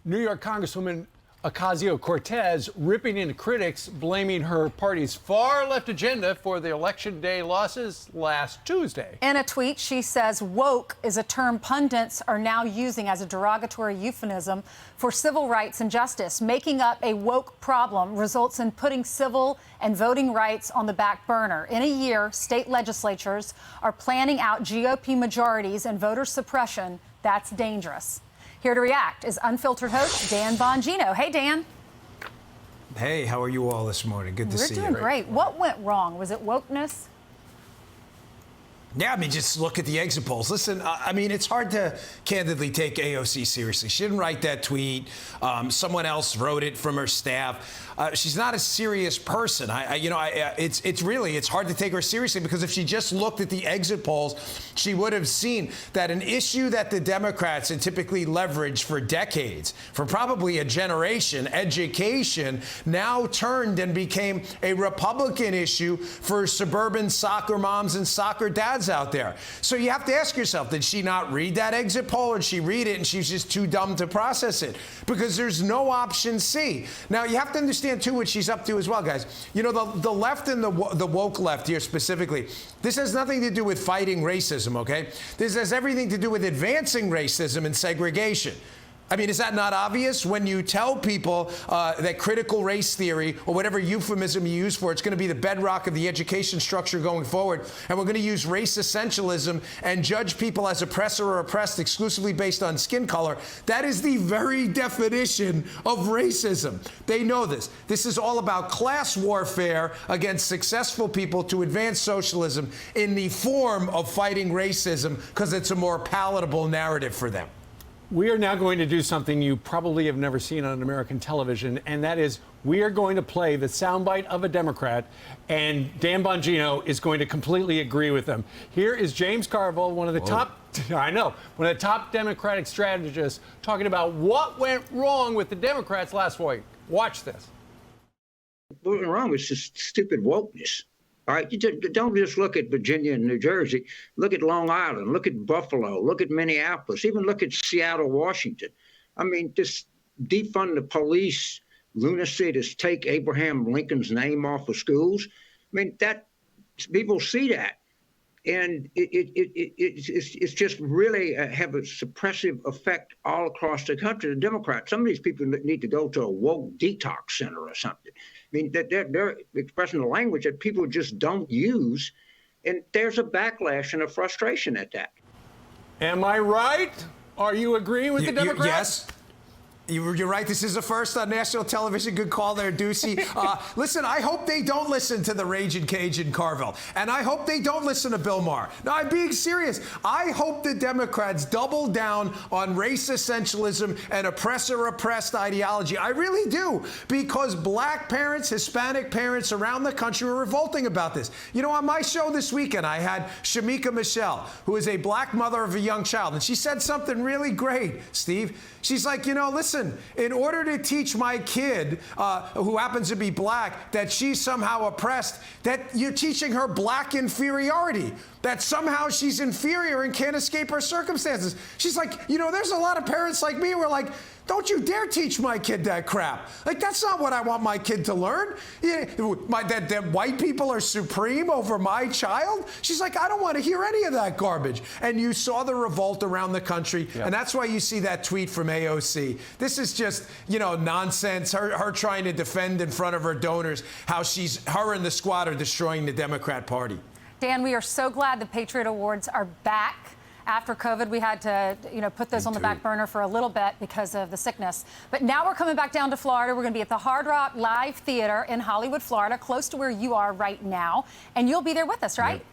New York Congresswoman Ocasio-Cortez ripping into critics, blaming her party's far-left agenda for the Election Day losses last Tuesday. In a tweet, she says woke is a term pundits are now using as a derogatory euphemism for civil rights and justice. Making up a woke problem results in putting civil and voting rights on the back burner. In a year, state legislatures are planning out GOP majorities and voter suppression. That's dangerous. Here to react is Unfiltered host Dan Bongino. Hey, Dan. Hey, how are you all this morning? Good to see you. We're doing great. What went wrong? Was it wokeness? Yeah, I mean, just look at the exit polls. Listen, I mean, it's hard to candidly take AOC seriously. She didn't write that tweet. Someone else wrote it from her staff. She's not a serious person. It's hard to take her seriously because if she just looked at the exit polls, she would have seen that an issue that the Democrats had typically leveraged for decades, for probably a generation, education, now turned and became a Republican issue for suburban soccer moms and soccer dads out there. So you have to ask yourself, did she not read that exit poll, or did she read it and she's just too dumb to process it? Because there's no option C. Now, you have to understand, too, what she's up to as well, guys. You know, the left and the woke left here specifically, this has nothing to do with fighting racism, okay? This has everything to do with advancing racism and segregation. I mean, is that not obvious? When you tell people that critical race theory, or whatever euphemism you use for it, it's going to be the bedrock of the education structure going forward, and we're going to use race essentialism and judge people as oppressor or oppressed exclusively based on skin color, that is the very definition of racism. They know this. This is all about class warfare against successful people to advance socialism in the form of fighting racism because it's a more palatable narrative for them. We are now going to do something you probably have never seen on American television, and that is we are going to play the soundbite of a Democrat, and Dan Bongino is going to completely agree with them. Here is James Carville, one of the one of the top Democratic strategists, talking about what went wrong with the Democrats last week. Watch this. What went wrong was just stupid wokeness. All right, don't just look at Virginia and New Jersey. Look at Long Island. Look at Buffalo. Look at Minneapolis. Even look at Seattle, Washington. I mean, just defund the police, lunacy, to take Abraham Lincoln's name off of schools. I mean, that people see that, and it's just really have a suppressive effect all across the country. The Democrats, some of these people need to go to a woke detox center or something. I mean, that they're expressing a language that people just don't use, and there's a backlash and a frustration at that. Am I right? Are you agreeing with the Democrats? Yes. You're right. This is a first on national television. Good call there, Ducey. Listen, I hope they don't listen to the Raging Cajun Carville. And I hope they don't listen to Bill Maher. No, I'm being serious. I hope the Democrats double down on race essentialism and oppressor-oppressed ideology. I really do. Because black parents, Hispanic parents around the country are revolting about this. You know, on my show this weekend, I had Shamika Michelle, who is a black mother of a young child. And she said something really great, Steve. She's like, you know, listen, in order to teach my kid, who happens to be black, that she's somehow oppressed, that you're teaching her black inferiority, that somehow she's inferior and can't escape her circumstances. She's like, you know, there's a lot of parents like me who are like, don't you dare teach my kid that crap. Like, that's not what I want my kid to learn. That white people are supreme over my child. She's like, I don't want to hear any of that garbage. And you saw the revolt around the country. Yep. And that's why you see that tweet from AOC. This is just, you know, nonsense. Her trying to defend in front of her donors how her and the squad are destroying the Democrat Party. Dan, we are so glad the Patriot Awards are back. After COVID, we had to, put those on the back burner for a little bit because of the sickness. But now we're coming back down to Florida. We're going to be at the Hard Rock Live Theater in Hollywood, Florida, close to where you are right now. And you'll be there with us, right? Yep.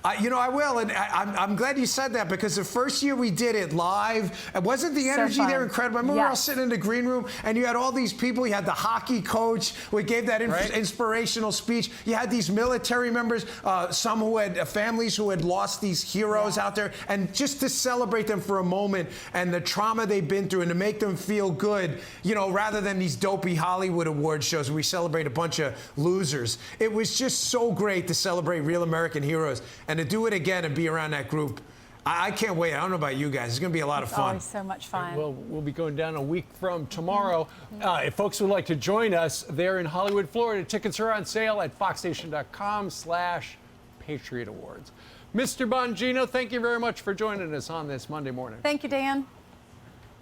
I will, and I'm glad you said that, because the first year we did it live, and wasn't the energy there incredible? I remember we were all sitting in the green room, and you had all these people. You had the hockey coach who gave that inspirational speech. You had these military members, some who had families who had lost these heroes out there, and just to celebrate them for a moment and the trauma they've been through and to make them feel good, rather than these dopey Hollywood award shows where we celebrate a bunch of losers. It was just so great to celebrate real American heroes. And to do it again and be around that group, I can't wait. I don't know about you guys. It's going to be a lot of fun. Always so much fun. Well, we'll be going down a week from tomorrow. If folks would like to join us there in Hollywood, Florida, tickets are on sale at foxstation.com/Patriot Awards. Mr. Bongino, thank you very much for joining us on this Monday morning. Thank you, Dan.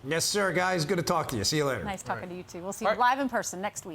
Yes, sir, guys. Good to talk to you. See you later. Nice talking to you, too. We'll see you live in person next week.